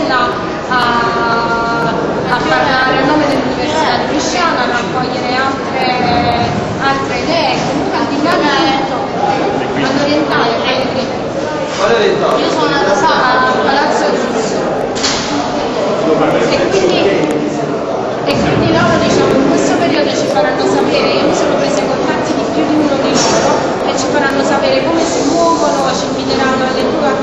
appella a parlare a nome dell'Università di Bresciano, a raccogliere altre idee, comunque al di là di tutto, all'orientale. Io sono nata a Palazzo Russo e quindi loro, diciamo, in questo periodo ci faranno sapere, io mi sono presa contatti di più di uno di loro e ci faranno sapere come si muovono, ci inviteranno a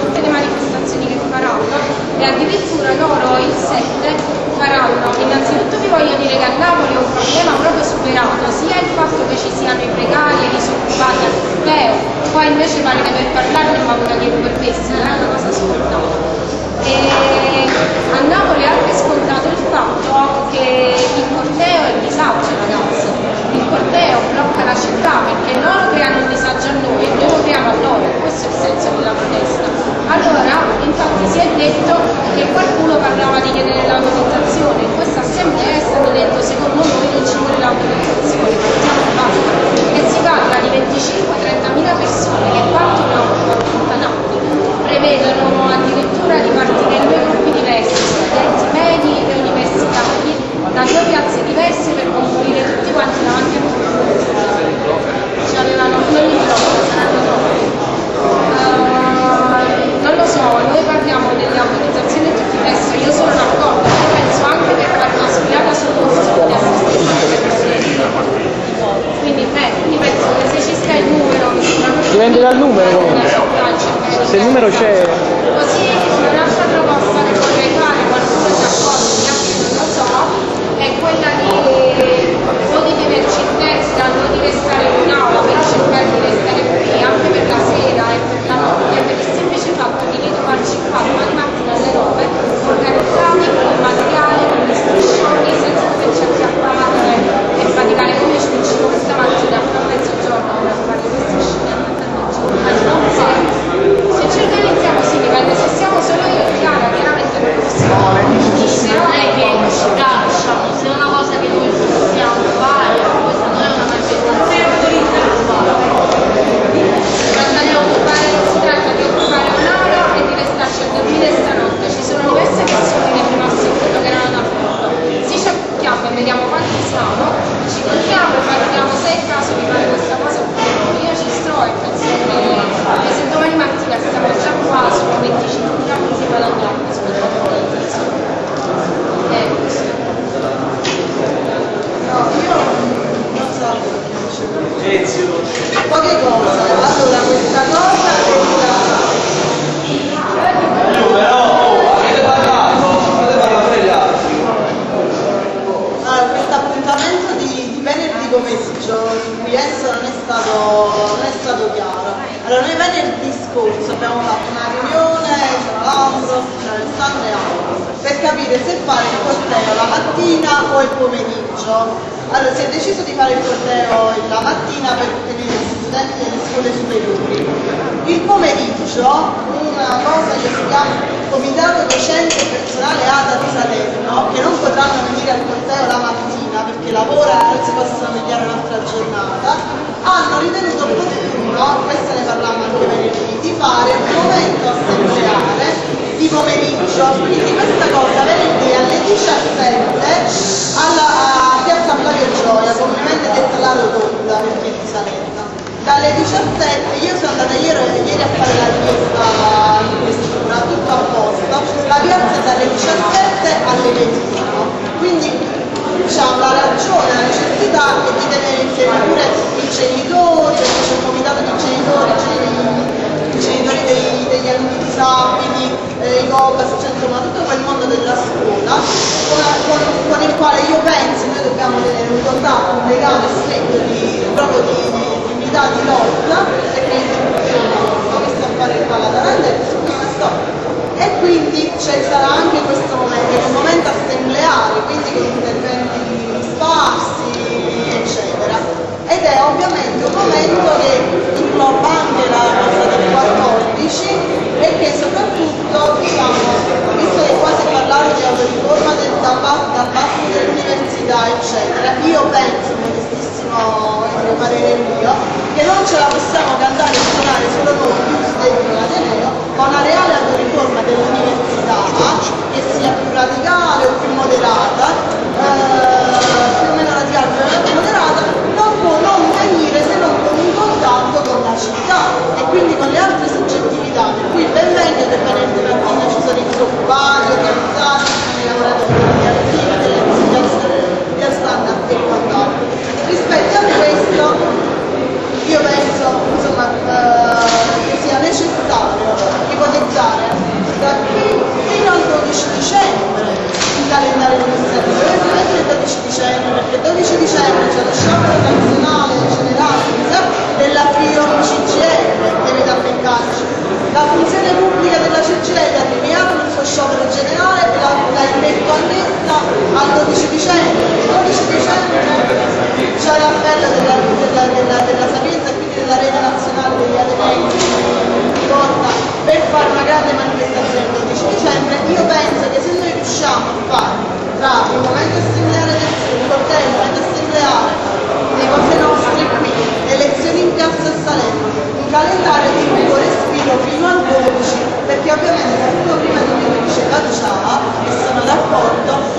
tutte le manifestazioni che faranno e addirittura loro il 7 faranno. Innanzitutto vi voglio dire che a Napoli è un problema proprio superato, sia il fatto che ci siano i precari e i disoccupati al corteo, poi invece pare che per parlarne ho paura di per questi, è una cosa scontata. E a Napoli è anche scontato il fatto che il corteo è disagio, ragazzi. Il corteo blocca la città perché loro creano un disagio a noi e noi lo creiamo a loro, questo è il senso della protesta. Allora, infatti si è detto che qualcuno parlava di chiedere l'autorizzazione, in questa assemblea è stato detto secondo noi non ci vuole l'autorizzazione, e si parla di 25-30.000 persone che partono a tutta Napoli, prevedono addirittura di partire in due gruppi diversi, studenti medi e universitari, da due piazze diverse per confluire tutti quanti davanti a ci avevano non li troppo, saranno troppi. Non lo so, noi parliamo delle autorizzazioni tutti adesso, io sono d'accordo, io penso anche per fare una sfilata sul costo di assistenza. Quindi penso che se ci sta il numero, dipende dal numero, se il numero c'è. Così un'altra proposta che vorrei fare, qualcuno è d'accordo, gli altri non lo so, è quella di o di tenerci in testa, non di restare in aula, però cercare di restare qui anche per la sera e per la notte, per il semplice fatto di ritrovarci qua domani mattina alle 9, organizzati con il materiale, con le istruzioni, senza doverci acchiappare e faticare come ci dicevo questa mattina a mezzogiorno per fare queste scene a mezzogiorno. Se ci organizziamo sì, dipende, se siamo solo io e Chiara, chiaramente non possiamo. Però è che ci lasciamo, se è una cosa che noi possiamo fare, questa non è una manifestazione autorizzata a fare. Si tratta di occupare un'aula e di restarci a dormire stanotte. Ci sono diverse persone che rimaste in quello che erano da fondo. Se ci accordiamo e vediamo quanti siamo, ci contiamo e valutiamo se è il caso di fare questa cosa oppure no. Io ci sto e penso che se domani mattina stiamo già qua sono 25.000 punti guadagnati rispetto a l'organizzazione. Questo. No, io non so. Poche cose. Allora, questa cosa questo appuntamento di venerdì pomeriggio, in cui esso non è stato chiaro. Allora, noi venerdì scorso abbiamo fatto una riunione, c'era Lambros, c'era Alessandro e altri, per capire se fare il corteo la mattina o il pomeriggio. Allora, si è deciso di fare il corteo la mattina per tenere gli studenti delle scuole superiori. Il pomeriggio, una cosa che si chiama Comitato Docente e Personale ATA di Salerno, che non potranno venire al corteo la mattina perché lavorano e non si possono tagliare un'altra giornata, hanno ritenuto opportuno, questo ne parlavamo anche venerdì, di fare un momento assembleare di pomeriggio, quindi questa cosa venerdì alle 17 a Piazza Flavio Gioia, comunemente detta la Rotonda perché di Salerno. Dalle 17, io sono andata ieri a fare la richiesta in questura, tutto a posto, la piazza è dalle 17 alle 21, quindi diciamo la ragione, la necessità è di tenere insieme pure i genitori, perché c'è un comitato di genitori, i genitori degli alunni disabili, i COBAS, cioè insomma tutto quel mondo della scuola con il quale io penso noi dobbiamo tenere un contatto, un legame stretto proprio di unità di lotta, perché l'istituzione che sta a fare qua la Taranda e quindi sarà anche questo momento, è un momento assembleare, quindi con interventi sparsi, eccetera. Ed è ovviamente un momento che ingloba anche la cosa del 14 e che soprattutto, diciamo, visto che qua si è parlato di autoriforma da parte dell'università, eccetera, io penso, modestissimo parere mio, che non ce la possiamo cantare e suonare solo noi, chiusi dentro l'Ateneo, ma una reale autoriforma dell'università che si penso allo sciopero nazionale generale della CGIL che vede a beccarci. La funzione pubblica della CGIL a primi anni il suo sciopero generale l'ha indetto a letta al 12 dicembre. Il 12 dicembre c'è l'appello della Sapienza e quindi della rete nazionale degli Atenei che porta per fare una grande manifestazione il 12 dicembre. Io penso che se noi riusciamo a fare tra il momento assembleare del corteo, il momento assembleare, le cose nostre qui, le elezioni in piazza Salerno, un calendario di lungo respiro fino al 12, perché ovviamente qualcuno prima di me diceva già, e sono d'accordo,